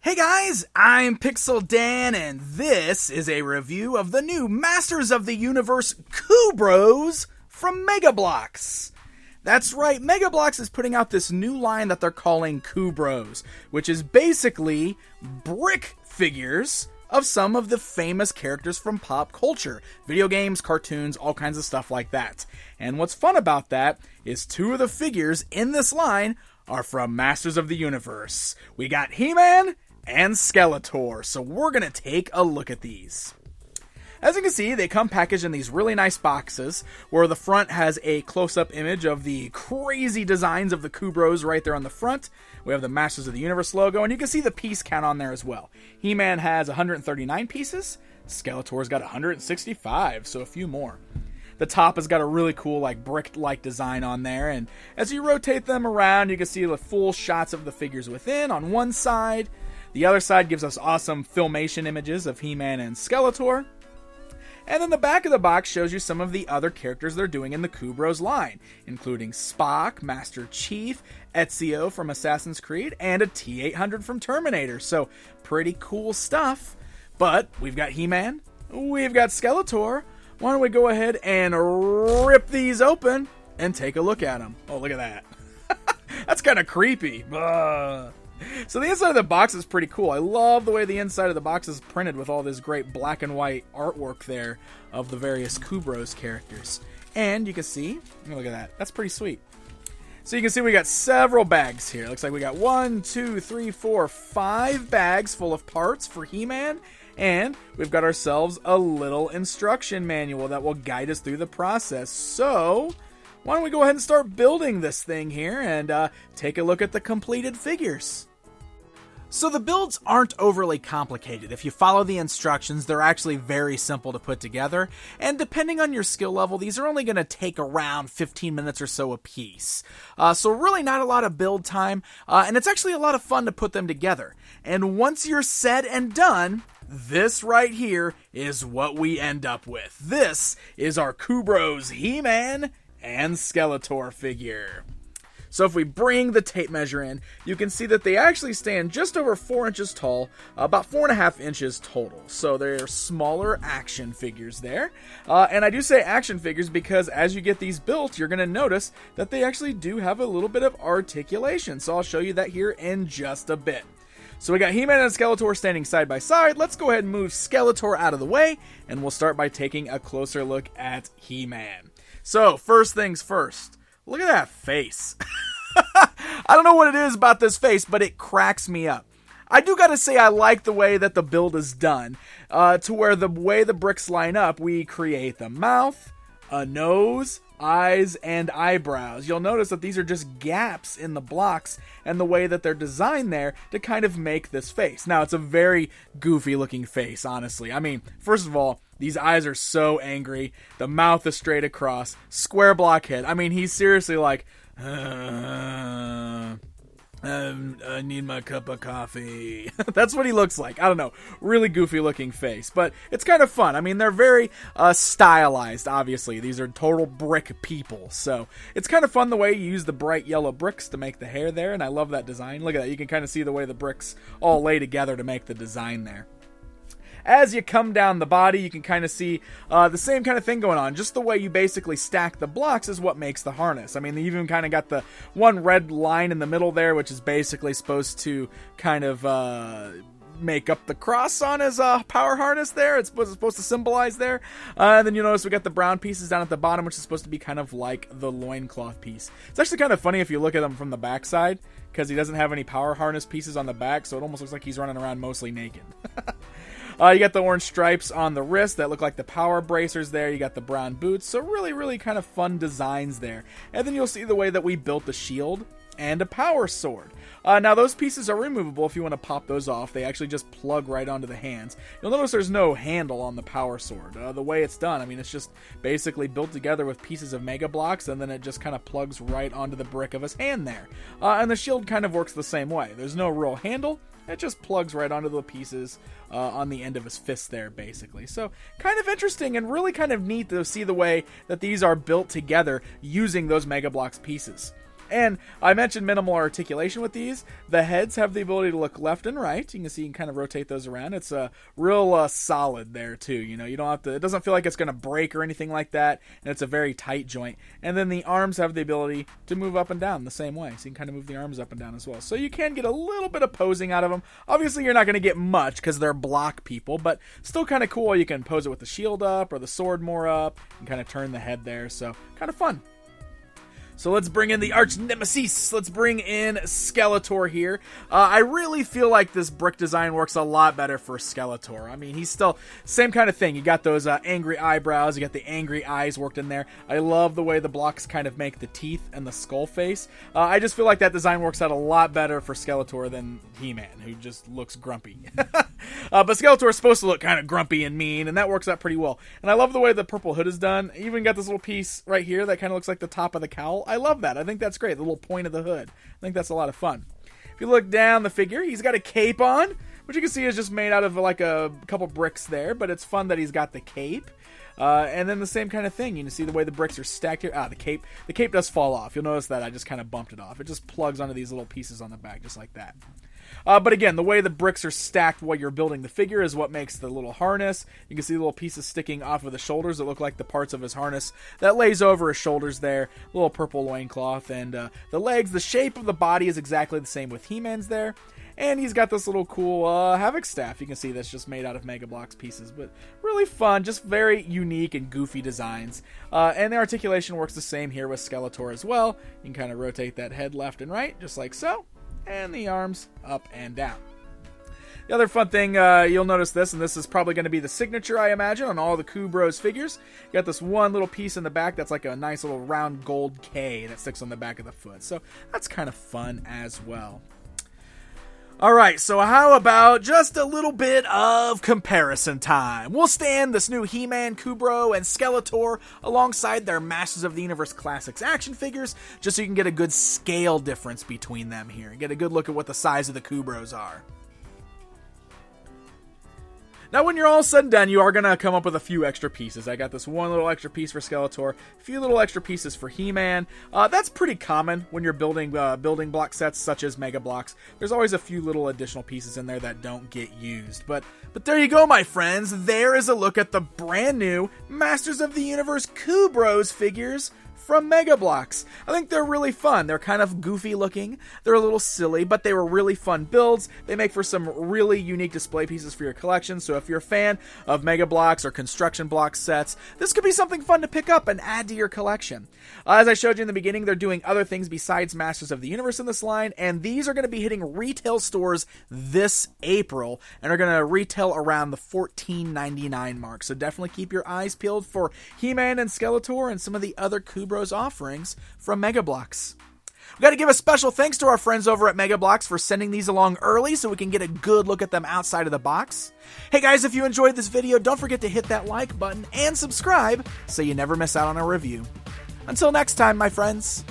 Hey guys, I'm Pixel Dan, and this is a review of the new Masters of the Universe Kubros from Mega Bloks. That's right, Mega Bloks is putting out this new line that they're calling Kubros, which is basically brick figures of some of the famous characters from pop culture. Video games, cartoons, all kinds of stuff like that. And what's fun about that is two of the figures in this line are from Masters of the Universe. We got He-Man and Skeletor, so we're going to take a look at these. As you can see, they come packaged in these really nice boxes, where the front has a close-up image of the crazy designs of the Kubros right there on the front. We have the Masters of the Universe logo, and you can see the piece count on there as well. He-Man has 139 pieces, Skeletor's got 165, so a few more. The top has got a really cool brick-like design on there, and as you rotate them around, you can see the full shots of the figures within on one side. The other side gives us awesome filmation images of He-Man and Skeletor. And then the back of the box shows you some of the other characters they're doing in the Kubros line, including Spock, Master Chief, Ezio from Assassin's Creed, and a T-800 from Terminator. So, pretty cool stuff. But we've got He-Man, we've got Skeletor. Why don't we go ahead and rip these open and take a look at them. Oh, look at that. That's kind of creepy. So the inside of the box is pretty cool. I love the way the inside of the box is printed with all this great black and white artwork there of the various Kubros characters. And you can see, look at that. That's pretty sweet. So you can see we got several bags here. Looks like we got 1, 2, 3, 4, 5 bags full of parts for He-Man. And we've got ourselves a little instruction manual that will guide us through the process. So why don't we go ahead and start building this thing here and take a look at the completed figures. So the builds aren't overly complicated. If you follow the instructions, they're actually very simple to put together. And depending on your skill level, these are only going to take around 15 minutes or so a piece. So really not a lot of build time. And it's actually a lot of fun to put them together. And once you're set and done, this right here is what we end up with. This is our Kubros He-Man and Skeletor figure. So if we bring the tape measure in, you can see that they actually stand just over 4 inches tall, about 4.5 inches total. So they're smaller action figures there. And I do say action figures because as you get these built, you're going to notice that they actually do have a little bit of articulation. So I'll show you that here in just a bit. So we got He-Man and Skeletor standing side by side. Let's go ahead and move Skeletor out of the way, and we'll start by taking a closer look at He-Man. So, first things first, look at that face. I don't know what it is about this face, but it cracks me up. I do gotta say I like the way that the build is done, to where the way the bricks line up, we create the mouth, a nose, eyes, and eyebrows. You'll notice that these are just gaps in the blocks and the way that they're designed there to kind of make this face. Now, it's a very goofy looking face, honestly. I mean, first of all, these eyes are so angry. The mouth is straight across. Square block head. I mean, he's seriously like, I need my cup of coffee. That's what he looks like. I don't know. Really goofy looking face. But it's kind of fun. I mean, they're very stylized, obviously. These are total brick people. So it's kind of fun the way you use the bright yellow bricks to make the hair there. And I love that design. Look at that. You can kind of see the way the bricks all lay together to make the design there. As you come down the body, you can kind of see the same kind of thing going on. Just the way you basically stack the blocks is what makes the harness. I mean, they even kind of got the one red line in the middle there, which is basically supposed to kind of make up the cross on his power harness there. It's supposed to symbolize there. And then you notice we got the brown pieces down at the bottom, which is supposed to be kind of like the loincloth piece. It's actually kind of funny if you look at him from the backside, because he doesn't have any power harness pieces on the back, so it almost looks like he's running around mostly naked. You got the orange stripes on the wrist that look like the power bracers there. You got the brown boots. So really, really kind of fun designs there. And then you'll see the way that we built the shield and a power sword. Now those pieces are removable if you want to pop those off. They actually just plug right onto the hands. You'll notice there's no handle on the power sword. The way it's done, I mean, it's just basically built together with pieces of Mega Bloks, and then it just kind of plugs right onto the brick of his hand there. And the shield kind of works the same way. There's no real handle. It just plugs right onto the pieces on the end of his fist there, basically. So, kind of interesting and really kind of neat to see the way that these are built together using those Mega Bloks pieces. And I mentioned minimal articulation with these. The heads have the ability to look left and right. You can see you can kind of rotate those around. It's a real solid there too. You know, you don't have to. It doesn't feel like it's going to break or anything like that. And it's a very tight joint. And then the arms have the ability to move up and down the same way. So you can kind of move the arms up and down as well. So you can get a little bit of posing out of them. Obviously, you're not going to get much because they're block people, but still kind of cool. You can pose it with the shield up or the sword more up and kind of turn the head there. So kind of fun. So let's bring in the arch nemesis. Let's bring in Skeletor here. I really feel like this brick design works a lot better for Skeletor. I mean, he's still same kind of thing. You got those angry eyebrows. You got the angry eyes worked in there. I love the way the blocks kind of make the teeth and the skull face. I just feel like that design works out a lot better for Skeletor than He-Man, who just looks grumpy. But Skeletor is supposed to look kind of grumpy and mean, and that works out pretty well. And I love the way the purple hood is done. You even got this little piece right here that kind of looks like the top of the cowl. I love that. I think that's great. The little point of the hood. I think that's a lot of fun. If you look down the figure, he's got a cape on, which you can see is just made out of like a couple bricks there, but it's fun that he's got the cape. And then the same kind of thing. You can see the way the bricks are stacked here. The cape does fall off. You'll notice that I just kind of bumped it off. It just plugs onto these little pieces on the back, just like that. But again, the way the bricks are stacked while you're building the figure is what makes the little harness. You can see the little pieces sticking off of the shoulders that look like the parts of his harness that lays over his shoulders there. A little purple loincloth. And the legs, the shape of the body is exactly the same with He-Man's there. And he's got this little cool Havoc staff. You can see that's just made out of Mega Bloks pieces. But really fun, just very unique and goofy designs. And the articulation works the same here with Skeletor as well. You can kind of rotate that head left and right, just like so. And the arms up and down. The other fun thing, you'll notice this, and this is probably going to be the signature, I imagine, on all the Kubros figures. You got this one little piece in the back that's like a nice little round gold K that sticks on the back of the foot. So that's kind of fun as well. Alright, so how about just a little bit of comparison time? We'll stand this new He-Man, Kubro, and Skeletor alongside their Masters of the Universe Classics action figures, just so you can get a good scale difference between them here, and get a good look at what the size of the Kubros are. Now, when you're all said and done, you are going to come up with a few extra pieces. I got this one little extra piece for Skeletor, a few little extra pieces for He-Man. That's pretty common when you're building block sets such as Mega Bloks. There's always a few little additional pieces in there that don't get used. But there you go, my friends. There is a look at the brand new Masters of the Universe Kubros figures from Mega Bloks. I think they're really fun. They're kind of goofy looking. They're a little silly, but they were really fun builds. They make for some really unique display pieces for your collection. So if you're a fan of Mega Bloks or construction block sets, this could be something fun to pick up and add to your collection. As I showed you in the beginning, they're doing other things besides Masters of the Universe in this line, and these are going to be hitting retail stores this April and are going to retail around the $14.99 mark. So definitely keep your eyes peeled for He-Man and Skeletor and some of the other Kubros offerings from Mega Bloks. We've got to give a special thanks to our friends over at Mega Bloks for sending these along early so we can get a good look at them outside of the box. Hey guys, if you enjoyed this video, don't forget to hit that like button and subscribe so you never miss out on a review. Until next time, my friends.